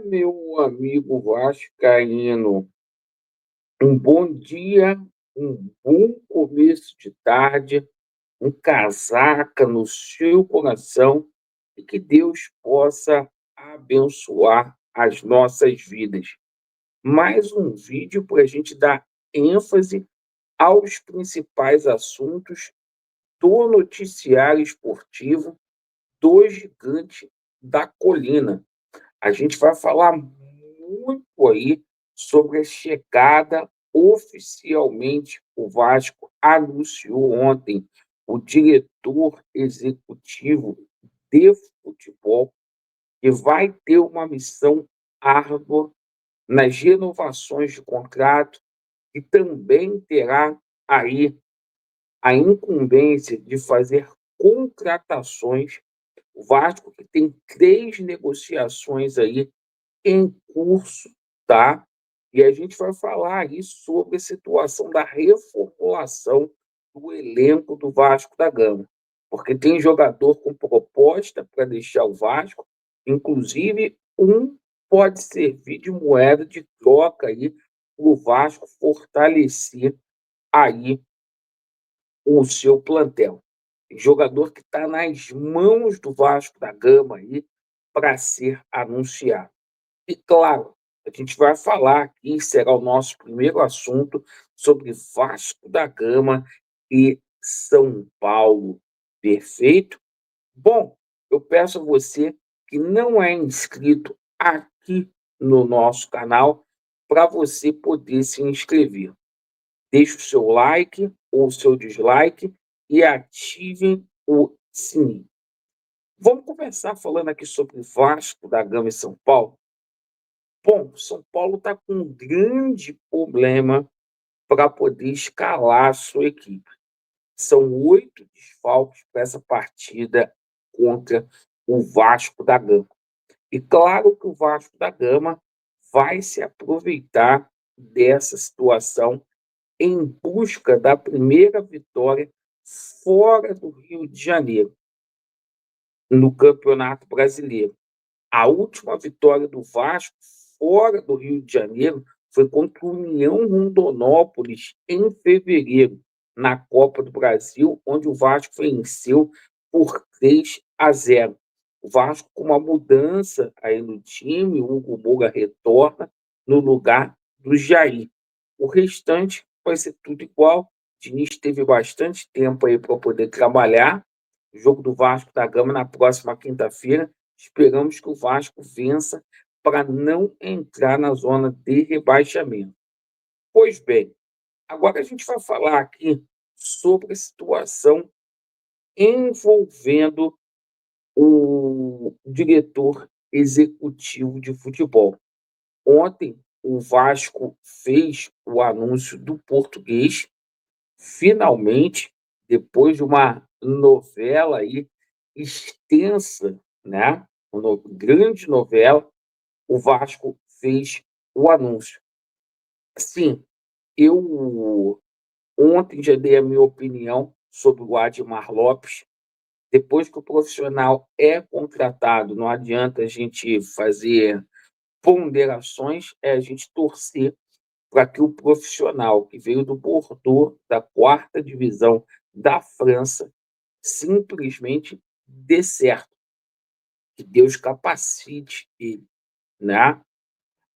Meu amigo vascaíno, um bom dia, um bom começo de tarde, um casaca no seu coração e que Deus possa abençoar as nossas vidas. Mais um vídeo para a gente dar ênfase aos principais assuntos do noticiário esportivo do Gigante da Colina. A gente vai falar muito aí sobre a chegada oficialmente. O Vasco anunciou ontem o diretor executivo de futebol, que vai ter uma missão árdua nas renovações de contrato e também terá aí a incumbência de fazer contratações. O Vasco que tem 3 negociações aí em curso, tá? E a gente vai falar aí sobre a situação da reformulação do elenco do Vasco da Gama, porque tem jogador com proposta para deixar o Vasco, inclusive um pode servir de moeda de troca aí para o Vasco fortalecer aí o seu plantel. Tem jogador que está nas mãos do Vasco da Gama aí para ser anunciado. E claro, a gente vai falar aqui, será o nosso primeiro assunto, sobre Vasco da Gama e São Paulo. Perfeito? Bom, eu peço a você que não é inscrito aqui no nosso canal para você poder se inscrever. Deixe o seu like ou o seu dislike e ativem o sininho. Vamos começar falando aqui sobre Vasco da Gama e São Paulo. Bom, São Paulo está com um grande problema para poder escalar a sua equipe. São 8 desfalques para essa partida contra o Vasco da Gama. E claro que o Vasco da Gama vai se aproveitar dessa situação em busca da primeira vitória fora do Rio de Janeiro, no Campeonato Brasileiro. A última vitória do Vasco fora do Rio de Janeiro foi contra o União Rondonópolis em fevereiro, na Copa do Brasil, onde o Vasco venceu por 3-0. O Vasco com uma mudança aí no time, o Hugo Moura retorna no lugar do Jair. O restante vai ser tudo igual. O Diniz teve bastante tempo aí para poder trabalhar. O jogo do Vasco da Gama na próxima quinta-feira. Esperamos que o Vasco vença para não entrar na zona de rebaixamento. Pois bem, agora a gente vai falar aqui sobre a situação envolvendo o diretor executivo de futebol. Ontem, o Vasco fez o anúncio do português, finalmente, depois de uma novela aí extensa, né? Uma grande novela, o Vasco fez o anúncio. Sim, eu ontem já dei a minha opinião sobre o Admar Lopes. Depois que o profissional é contratado, não adianta a gente fazer ponderações, é a gente torcer para que o profissional que veio do Bordeaux, da quarta divisão da França, simplesmente dê certo, que Deus capacite ele, né?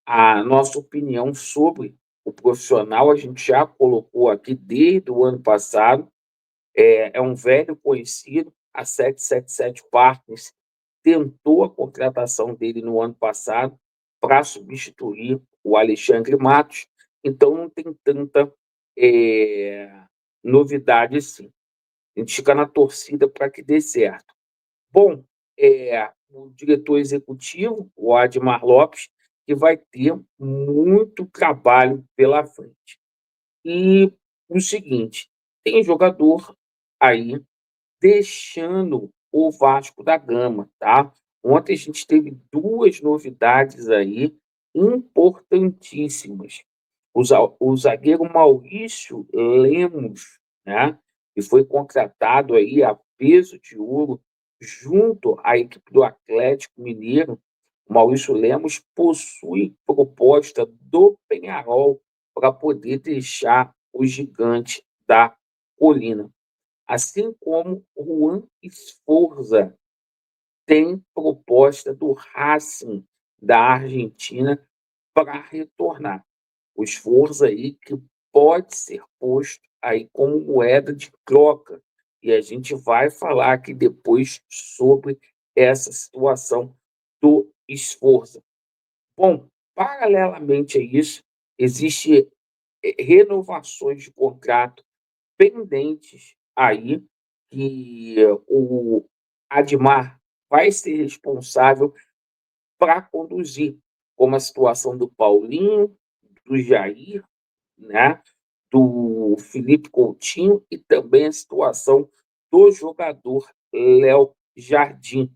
A nossa opinião sobre o profissional a gente já colocou aqui desde o ano passado. É um velho conhecido, a 777 Partners tentou a contratação dele no ano passado para substituir o Alexandre Matos, então não tem tanta novidade assim. A gente fica na torcida para que dê certo. Bom, o diretor executivo, o Admar Lopes, que vai ter muito trabalho pela frente. E o seguinte, tem jogador aí deixando o Vasco da Gama, tá? Ontem a gente teve 2 novidades aí importantíssimas. O zagueiro Maurício Lemos, né, que foi contratado aí a peso de ouro junto à equipe do Atlético Mineiro, O Maurício Lemos possui proposta do Penharol para poder deixar o Gigante da Colina, assim como o Juan Esforza tem proposta do Racing da Argentina para retornar. O esforço aí que pode ser posto aí como moeda de troca. E a gente vai falar aqui depois sobre essa situação do esforço. Bom, paralelamente a isso, existe renovações de contrato pendentes aí que o Admar vai ser responsável para conduzir, como a situação do Paulinho, do Jair, né, do Felipe Coutinho e também a situação do jogador Léo Jardim.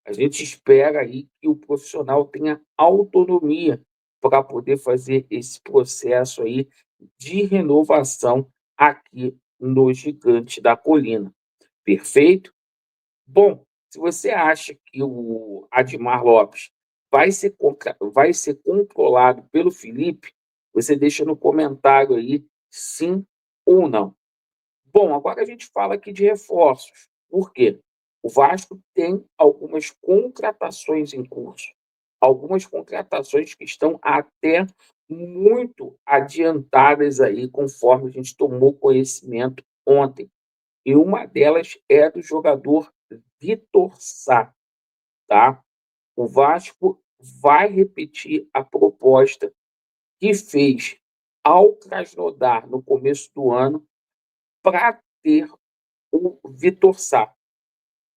A gente espera aí que o profissional tenha autonomia para poder fazer esse processo aí de renovação aqui no Gigante da Colina. Perfeito? Bom, se você acha que o Admar Lopes vai ser controlado pelo Felipe, você deixa no comentário aí sim ou não. Bom, agora a gente fala aqui de reforços. Por quê? O Vasco tem algumas contratações em curso, algumas contratações que estão até muito adiantadas aí, conforme a gente tomou conhecimento ontem. E uma delas é do jogador Vitor Sá, tá? O Vasco vai repetir a proposta que fez ao Krasnodar no começo do ano para ter o Vitor Sá,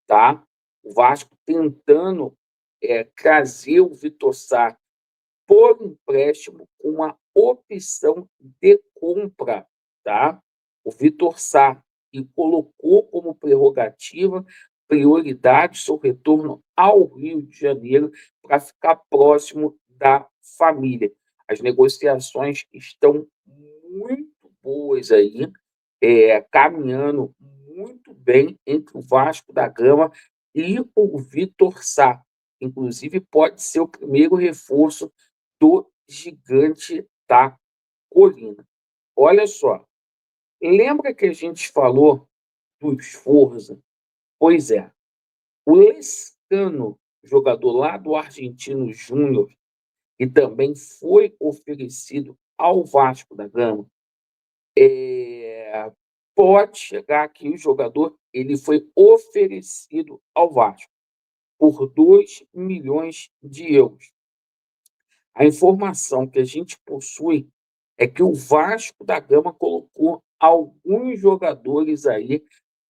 tá? O Vasco tentando trazer o Vitor Sá por empréstimo com uma opção de compra, tá? O Vitor Sá e colocou como prerrogativa prioridade seu retorno ao Rio de Janeiro para ficar próximo da família. As negociações estão muito boas aí, caminhando muito bem entre o Vasco da Gama e o Vitor Sá. Inclusive, pode ser o primeiro reforço do Gigante da Colina. Olha só, lembra que a gente falou do Sforza? Pois é, o Lescano, jogador lá do Argentino Júnior, que também foi oferecido ao Vasco da Gama, pode chegar aqui o jogador, ele foi oferecido ao Vasco por 2 milhões de euros. A informação que a gente possui é que o Vasco da Gama colocou alguns jogadores aí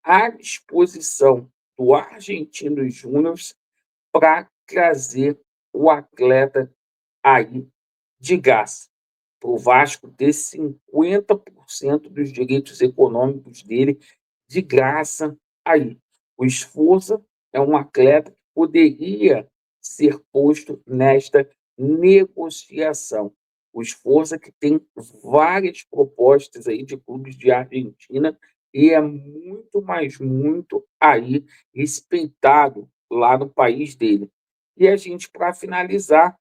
à disposição do Argentino Júnior para trazer o atleta aí de graça. Para o Vasco ter 50% dos direitos econômicos dele de graça aí. O Esforza é um atleta que poderia ser posto nesta negociação. O Esforza que tem várias propostas aí de clubes de Argentina e é muito, mas muito aí respeitado lá no país dele. E a gente, para finalizar,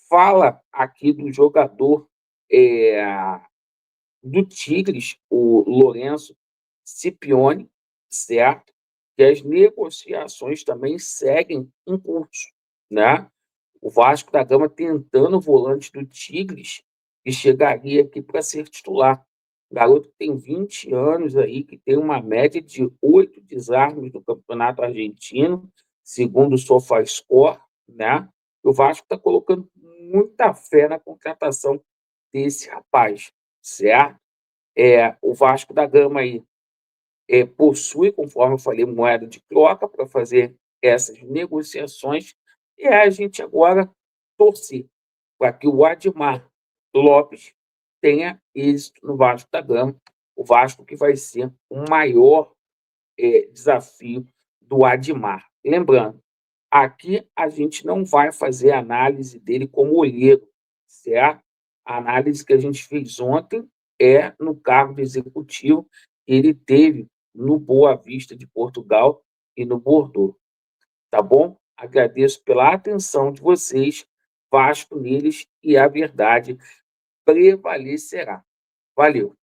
fala aqui do jogador é, do Tigres, o Lourenço Scipione, certo? Que as negociações também seguem em curso, né? O Vasco da Gama tentando o volante do Tigres, que chegaria aqui para ser titular. O garoto tem 20 anos aí, que tem uma média de 8 desarmes no Campeonato Argentino, segundo o SofaScore, né? O Vasco está colocando muita fé na contratação desse rapaz, certo? O Vasco da Gama aí possui, conforme eu falei, moeda de troca para fazer essas negociações, e a gente agora torcer para que o Admar Lopes tenha êxito no Vasco da Gama, o Vasco que vai ser o maior desafio do Admar. Lembrando, aqui a gente não vai fazer análise dele como olheiro, certo? A análise que a gente fez ontem é no cargo de executivo que ele teve no Boa Vista de Portugal e no Bordeaux, tá bom? Agradeço pela atenção de vocês, Vasco neles e a verdade prevalecerá. Valeu.